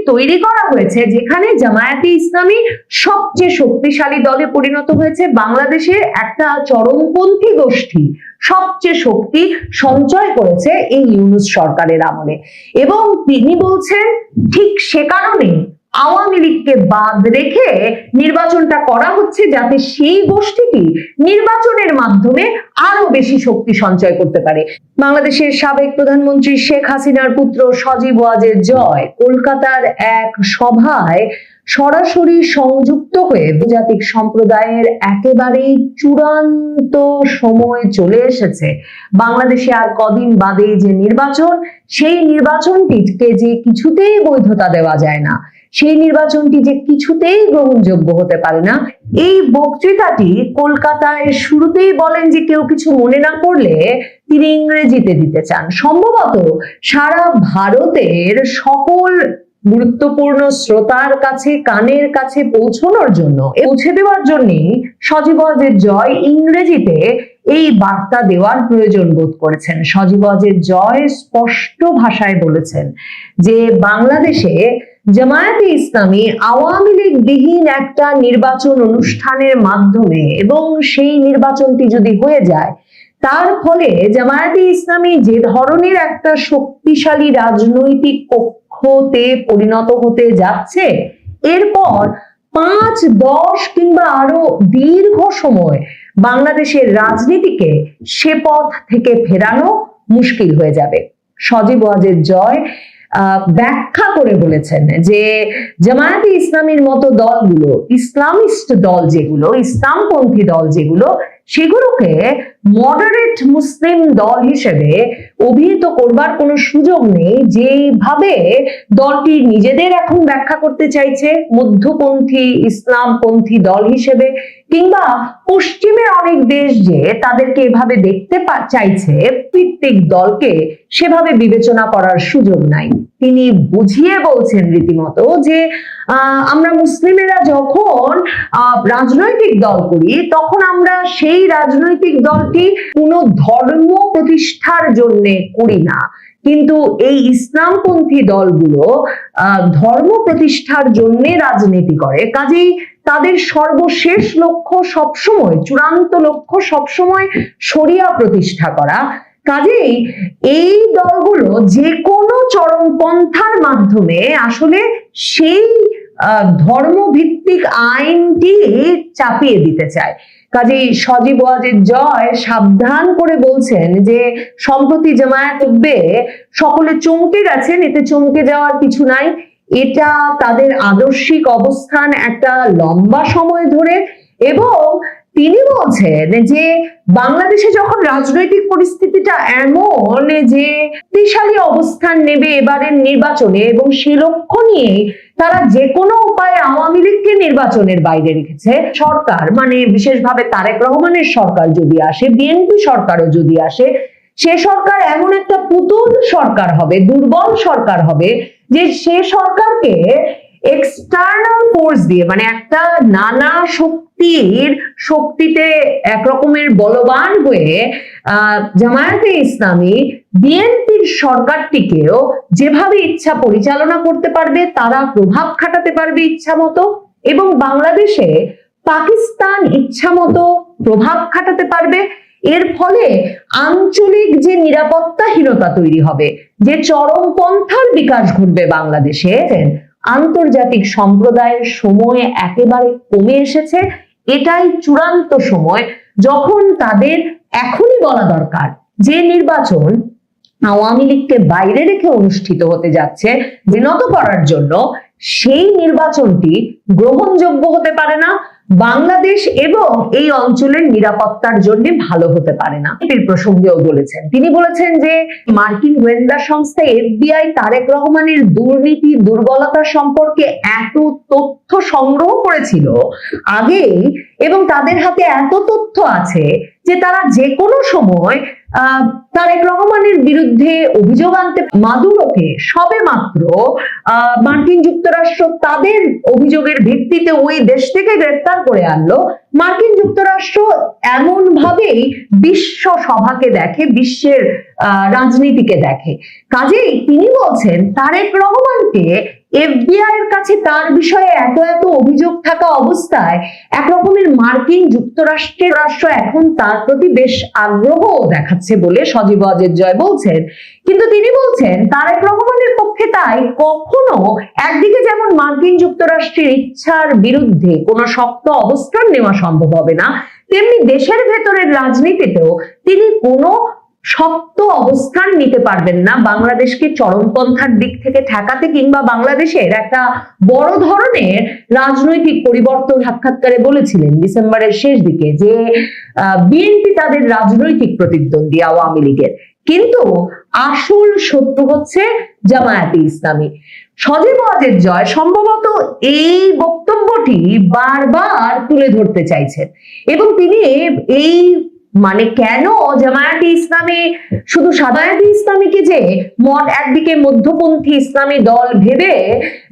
তৈরি করা হয়েছে যেখানে জামায়াতে ইসলামী সবচেয়ে শক্তিশালী দলে পরিণত হয়েছে, বাংলাদেশের একটা চরমপন্থী গোষ্ঠী সবচেয়ে শক্তি সঞ্চয় করেছে এই ইউনূস সরকারের আমলে। এবং তিনি বলছেন ঠিক সে কারণে আওয়ামী লীগকে বাদ রেখে নির্বাচনটা করা হচ্ছে, যাতে সেই গোষ্ঠীটি নির্বাচনের মাধ্যমে আরো বেশি শক্তি সঞ্চয় করতে পারে। বাংলাদেশের সাবেক প্রধানমন্ত্রী শেখ হাসিনার পুত্র সজীব ওয়াজেদ জয় কলকাতার এক সভায় সরাসরি সংযুক্ত হয়ে বহুজাতিক সম্প্রদায়ের একেবারেই চূড়ান্ত সময় চলে এসেছে। বাংলাদেশে আর কদিন বাদেই যে নির্বাচন, সেই নির্বাচনটিকে যে কিছুতেই বৈধতা দেওয়া যায় না, সেই নির্বাচনটি যে কিছুতেই গ্রহণযোগ্য হতে পারে না, এই বক্তৃতাটি কলকাতায় শুরুতেই বলেন যে কেউ কিছু মনে না করলে তিনি ইংরেজিতে দিতে চান, সম্ভবত সারা ভারতের সকল গুরুত্বপূর্ণ শ্রোতার কাছে কানের কাছে পৌঁছানোর জন্য, পৌঁছে দেওয়ার জন্যই সজীব ওয়াজেদ জয় ইংরেজিতে এই বার্তা দেওয়ার প্রয়োজন বোধ করেছেন। সজীব ওয়াজেদ জয় স্পষ্ট ভাষায় বলেছেন যে বাংলাদেশে জামায়াতে ইসলামী আওয়ামী লীগ বিহীন একটা নির্বাচন অনুষ্ঠানের মাধ্যমে, এবং সেই নির্বাচনটি যদি হয়ে যায় তার ফলে জামায়াতে ইসলামী যে ধরনের একটা শক্তিশালী রাজনৈতিক পক্ষতে পরিণত হতে যাচ্ছে, এরপর 5, 10 কিংবা আরো দীর্ঘ সময় বাংলাদেশের রাজনীতিকে সে পথ থেকে ফেরানো মুশকিল হয়ে যাবে। সজীব ওয়াজেদ জয় ব্যাখ্যা করে বলেছেন যে জামায়াতে ইসলামীর মতো দলগুলো, ইসলামিস্ট দল যেগুলো, ইসলামপন্থী দল যেগুলো, সেগুলোকে মডারেট মুসলিম দল হিসেবে অভিহিত করবার কোনো সুযোগ নেই, যেভাবে দলটি নিজেদের এখন ব্যাখ্যা করতে চাইছে মধ্যপন্থী ইসলামপন্থী দল হিসেবে, কিংবা পশ্চিমের অনেক দেশ যে তাদেরকে এভাবে দেখতে চাইছে, প্রত্যেক দলকে সেভাবে বিবেচনা করার সুযোগ নাই। তিনি বুঝিয়ে বলছেন রীতিমতো যে আমরা মুসলিমেরা যখন রাজনৈতিক দল করি, তখন আমরা সেই রাজনৈতিক দলটি কোনো ধর্ম প্রতিষ্ঠার জন্য করি না, কিন্তু এই ইসলামপন্থী দলগুলো ধর্ম প্রতিষ্ঠার জন্য রাজনীতি করে। কাজেই তাদের সর্বশেষ লক্ষ্য সবসময়, চূড়ান্ত লক্ষ্য সবসময় শরিয়া প্রতিষ্ঠা করা। কাজেই এই দলগুলো যে কোনো চরমপন্থার মাধ্যমে আসলে সেই ধর্মভিত্তিক আইনটি চাপিয়ে দিতে চায়। কাজেই সজীব ওয়াজেদ জয় সাবধান করে বলছেন যে সম্প্রতি জামায়াত সকলে চমকে গেছেন, এতে চমকে যাওয়ার কিছু নাই। এটা তাদের আদর্শিক অবস্থান একটা লম্বা সময় ধরে, এবং তিনি বলছেন যে বাংলাদেশে যখন রাজনৈতিক পরিস্থিতিটা এমন যে শক্তিশালী অবস্থান নেবে এবারের নির্বাচনে, এবং সে লক্ষ্য নিয়ে তারা যে কোনো উপায়ে আওয়ামী লীগকে নির্বাচনের বাইরে রেখেছে। সরকার মানে বিশেষভাবে তারেক রহমানের সরকার যদি আসে, বিএনপি সরকারও যদি আসে, সে সরকার এমন একটা পুতুল সরকার হবে, দুর্বল সরকার হবে, যে সে সরকারকে এক্সটার্নাল ফোর্স দিয়ে, মানে একটা নানা শক্তিতে একরকমের বলবান হয়ে জামায়াতে ইসলামী বিএনপির সরকারটিকেও যেভাবে ইচ্ছা পরিচালনা করতে পারবে, তারা প্রভাব খাটাতে পারবে ইচ্ছা মতো, এবং বাংলাদেশে পাকিস্তান ইচ্ছা মতো প্রভাব খাটাতে পারবে। এর ফলে আঞ্চলিক যে নিরাপত্তাহীনতা তৈরি হবে, যে চরমপন্থার বিকাশ ঘটবে বাংলাদেশে, আন্তর্জাতিক সম্প্রদায়ের সময় একেবারে কমে এসেছে। এটাই চূড়ান্ত সময় যখন তাদের এখনই বলা দরকার যে নির্বাচন আওয়ামী লীগকে বাইরে রেখে অনুষ্ঠিত হতে যাচ্ছে বিনত করার জন্য, সেই নির্বাচনটি গ্রহণযোগ্য হতে পারে না, বাংলাদেশ এবং এই অঞ্চলের নিরাপত্তার জন্য ভালো হতে পারে না। এর প্রসঙ্গেও বলেছেন, তিনি বলেছেন যে মার্কিন গোয়েন্দা সংস্থা FBI তারেক রহমানের দুর্নীতি দুর্বলতা সম্পর্কে এত তথ্য সংগ্রহ করেছিল আগেই, এবং তাদের হাতে এত তথ্য আছে যে তারা যে কোনো সময় তারেক রহমানের বিরুদ্ধে অভিযোগ আনতে, মাদুরোকে সবে মাত্র মার্কিন যুক্তরাষ্ট্র তাদের অভিযোগের ভিত্তিতে ওই দেশ থেকে গ্রেফতার করে আনলো। মার্কিন যুক্তরাষ্ট্র এমন ভাবেই বিশ্ব সভাকে দেখে, বিশ্বের রাজনীতিকে দেখে। কাজেই তিনি বলছেন তারেক রহমানকে এফবিআই এর কাছে তার বিষয়ে এত এত অভিযোগ থাকা অবস্থায় একরকমের মার্কিন যুক্তরাষ্ট্রের রাষ্ট্র এখন তার প্রতি বেশ আগ্রহ দেখাচ্ছে বলে সজীব ওয়াজেদ জয় বলছেন। কিন্তু তিনি বলছেন তারেক রহমানের পক্ষে তাই কখনো একদিকে যেমন মার্কিন যুক্তরাষ্ট্রের ইচ্ছার বিরুদ্ধে কোনো শক্ত অবস্থান নেওয়া সম্ভব হবে না, তেমনি দেশের ভেতরের রাজনীতিতেও তিনি কোনো শক্ত অবস্থান নিতে পারবেন না বাংলাদেশকে চরমপন্থার দিক থেকে ঠেকাতে কিংবা বাংলাদেশের একটা বড় ধরনের রাজনৈতিক পরিবর্তন। সাক্ষাৎকারে বলেছিলেন ডিসেম্বরের শেষ দিকে যে বিএনপি তাদের রাজনৈতিক প্রতিদ্বন্দ্বী আওয়ামী লীগের, কিন্তু আসল শত্রু হচ্ছে জামায়াতে ইসলামী। সজীব ওয়াজেদ জয় সম্ভবত এই বক্তব্যটি বারবার তুলে ধরতে চাইছেন এবং তিনি এই মানে কেন জামায়াতে ইসলামী শুধু জামায়াতে ইসলামীকে যে একদিকে মধ্যপন্থী ইসলামী দল ভেবে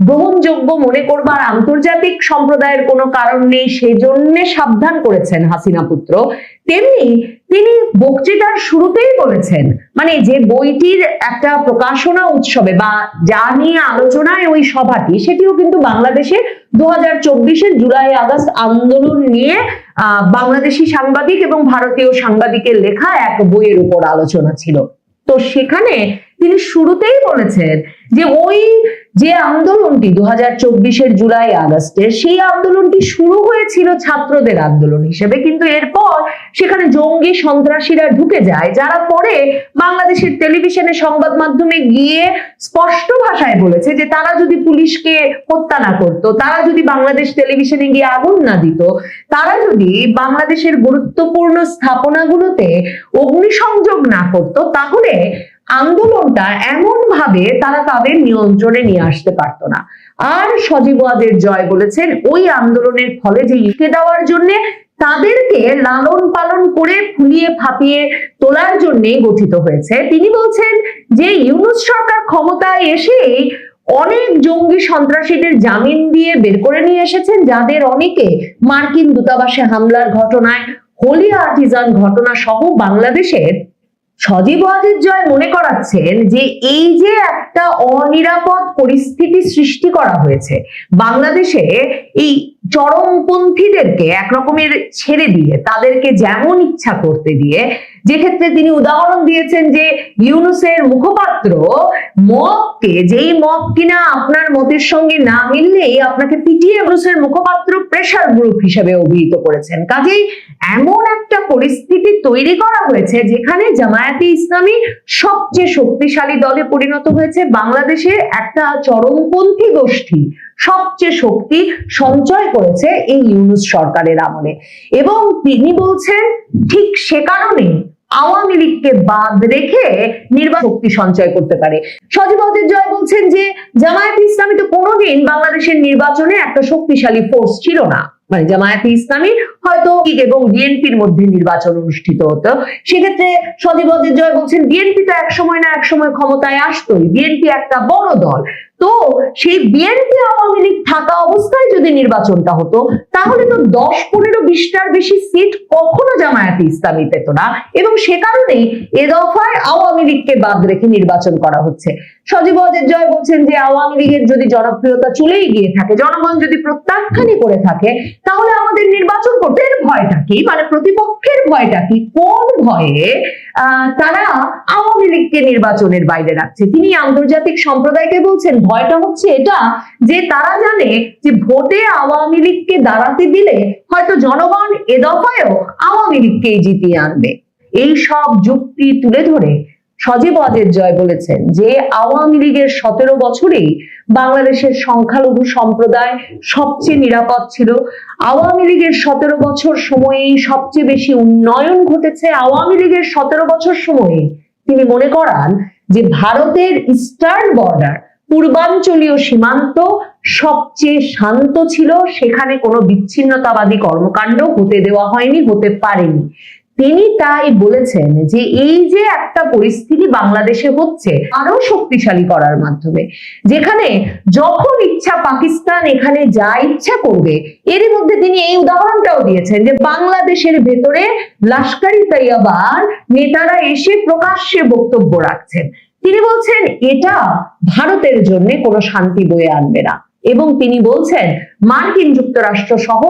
গ্রহণযোগ্য মনে করবার আন্তর্জাতিক সম্প্রদায়ের কোনো কারণ নেই সেজন্য সাবধান করেছেন হাসিনা পুত্র, তেমনি তিনি বক্তৃতার শুরুতেই বলেছেন মানে যে বইটির একটা প্রকাশনা উৎসবে বা যা নিয়ে আলোচনায় ওই সভাটি, সেটিও কিন্তু বাংলাদেশে 2024-এর জুলাই আগস্ট আন্দোলন নিয়ে বাংলাদেশি সাংবাদিক এবং ভারতীয় সাংবাদিকের লেখা এক বইয়ের উপর আলোচনা ছিল। তো সেখানে তিনি শুরুতেই বলেছেন যে ওই যে আন্দোলনটি 2024-এর জুলাই আগস্টে, সেই আন্দোলনটি শুরু হয়েছিল ছাত্রদের আন্দোলন হিসেবে, কিন্তু এরপর সেখানে জঙ্গি সন্ত্রাসীরা ঢুকে যায়, যারা পরে বাংলাদেশের টেলিভিশনে সংবাদ মাধ্যমে গিয়ে স্পষ্ট ভাষায় বলেছে যে তারা যদি পুলিশকে হত্যা না করতো, তারা যদি বাংলাদেশ টেলিভিশনে গিয়ে আগুন না দিত, তারা যদি বাংলাদেশের গুরুত্বপূর্ণ স্থাপনাগুলোতে অগ্নিসংযোগ না করতো, তাহলে আন্দোলনটা এমন ভাবে তারা তাদের নিয়ন্ত্রণে নিয়ে আসতে পারতো না। আর সজীব ওয়াজেদ জয় বলেছেন ওই আন্দোলনের ফলে যে ইটকে দেওয়ার জন্য তাদেরকে লালন পালন করে ফুলিয়ে ফাঁপিয়ে তোলার জন্য গঠিত হয়েছে। তিনি বলছেন যে ইউনূস সরকার ক্ষমতায় এসেই অনেক জঙ্গি সন্ত্রাসীদের জামিন দিয়ে বের করে নিয়ে এসেছেন, যাদের অনেকে মার্কিন দূতাবাসে হামলার ঘটনায়, হোলি আর্টিজান ঘটনা সহ বাংলাদেশের। সজীব ওয়াজেদ জয় মনে করাচ্ছেন যে এই যে একটা অনিরাপদ পরিস্থিতি সৃষ্টি করা হয়েছে বাংলাদেশে, এই চরমপন্থীদেরকে একরকমের ছেড়ে দিয়ে তাদেরকে যেমন ইচ্ছা করতে দিয়ে, যে ক্ষেত্রে তিনি উদাহরণ দিয়েছেন যে ইউনূসের মুখপাত্র মবকে, যেই মব কিনা আপনার মতের সঙ্গে না মিললেই আপনাকে পিটিয়ে ইউনূসের মুখপাত্র প্রেসার গ্রুপ হিসেবে অভিহিত করেছেন। কাজেই এমন একটা পরিস্থিতি তৈরি করা হয়েছে যেখানে জামায়াতে ইসলামী সবচেয়ে শক্তিশালী দলে পরিণত হয়েছে, বাংলাদেশে একটা চরমপন্থী গোষ্ঠী সবচেয়ে শক্তি সঞ্চয় করেছে এই ইউনূস সরকারের আমলে। এবং তিনি বলছেন ঠিক সে কারণে আওয়ামী লীগকে বাদ রেখে নির্বাচন শক্তি সঞ্চয় করতে পারে। সজীব ওয়াজেদ জয় বলছেন যে জামায়াতে ইসলামী তো কোনোদিন বাংলাদেশের নির্বাচনে একটা শক্তিশালী ফোর্স ছিল না, মানে জামায়াতে ইসলামী হয়তো এবং বিএনপির মধ্যে নির্বাচন অনুষ্ঠিত হতো, সেক্ষেত্রে সজীব ওয়াজেদ জয় বলছেন বিএনপি তো এক সময় না এক সময় ক্ষমতায় আসতোই, বিএনপি একটা বড় দল, তো সেই বিএনপি আওয়ামী লীগ থাকা অবস্থায় যদি নির্বাচনটা হতো তাহলে তো 10-15-20টার বেশি সিট কখনো জামায়াতে ইসলামী পেত না, এবং সে কারণেই এ দফায় আওয়ামী লীগকে বাদ রেখে নির্বাচন করা হচ্ছে। সজীব ওয়াজেদ জয় বলছেন যে আওয়ামী লীগের যদি জনপ্রিয়তা চলেই গিয়ে থাকে, জনগণ যদি প্রত্যাখ্যানই করে থাকে, তাহলে আমাদের নির্বাচন করতে ভয়টা কি, মানে প্রতিপক্ষের ভয়টা কি, কোন ভয়ে তারা আওয়ামী লীগকে নির্বাচনের বাইরে রাখছে। তিনি আন্তর্জাতিক সম্প্রদায়কে বলছেন ভয়টা হচ্ছে এটা যে তারা জানে যে ভোটে আওয়ামী লীগকে দাঁড়াতে দিলে হয়তো জনগণ এ দফায়ও আওয়ামী লীগকেই জিতিয়ে আনবে। এই সব যুক্তি তুলে ধরে সজীব ওয়াজেদ জয় বলেছেন যে আওয়ামী লীগের 17 বছরেই বাংলাদেশের সংখ্যালঘু সম্প্রদায় সবচেয়ে নিরাপদ ছিল। আওয়ামী লীগের 17 বছর সময়েই সবচেয়ে বেশি উন্নয়ন ঘটেছে। আওয়ামী লীগের 17 বছর সময়ে তিনি মনে করান যে ভারতের ইস্টার্ন বর্ডার, পূর্বাঞ্চলীয় সীমান্ত সবচেয়ে শান্ত ছিল, সেখানে কোনো বিচ্ছিন্নতাবাদী কর্মকাণ্ড হতে দেওয়া হয়নি, হতে পারেনি। তিনি তাই বলেছেন যে এই যে একটা পরিস্থিতি বাংলাদেশে হচ্ছে আরো শক্তিশালী করার মাধ্যমে, যেখানে যখন ইচ্ছা পাকিস্তান এখানে যা ইচ্ছা করবে। এরই মধ্যে তিনি এই উদাহরণটাও দিয়েছেন যে বাংলাদেশের ভেতরে লস্কর-ই-তৈয়বার নেতারা এসে প্রকাশ্যে বক্তব্য রাখছেন, তিনি বলছেন এটা ভারতের জন্য কোনো শান্তি বয়ে আনবে না, এবং তিনি বলছেন মার্কিন যুক্তরাষ্ট্র সহ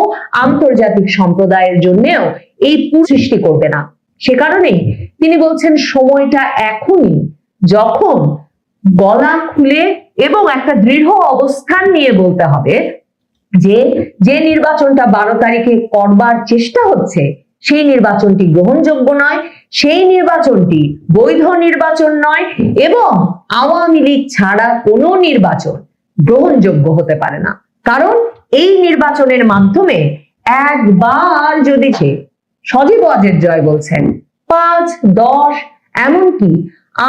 আন্তর্জাতিক সম্প্রদায়ের জন্যও এই সৃষ্টি করবে না। সে কারণেই তিনি বলছেন সময়টা এখনই, যখন গলা খুলে এবং একটা দৃঢ় অবস্থান নিয়ে বলতে হবে যে যে নির্বাচনটা 12 তারিখে করবার চেষ্টা হচ্ছে সেই নির্বাচনটি গ্রহণযোগ্য নয়, সেই নির্বাচনটি বৈধ নির্বাচন নয়, এবং আওয়ামী লীগ ছাড়া কোনো নির্বাচন গ্রহণযোগ্য হতে পারে না। কারণ এই নির্বাচনের মাধ্যমে একবার যদি সজীব ওয়াজেদ জয় বলছেন 5, 10 এমনকি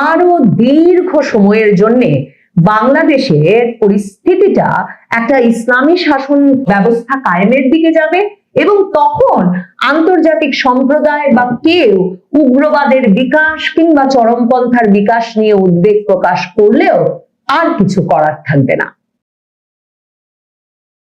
আরো দীর্ঘ সময়ের জন্য বাংলাদেশের পরিস্থিতিটা একটা ইসলামী শাসন ব্যবস্থা কায়েমের দিকে যাবে, এবং তখন আন্তর্জাতিক সম্প্রদায় বা কেউ উগ্রবাদের বিকাশ কিংবা চরমপন্থার বিকাশ নিয়ে উদ্বেগ প্রকাশ করলেও আর কিছু করার থাকবে না।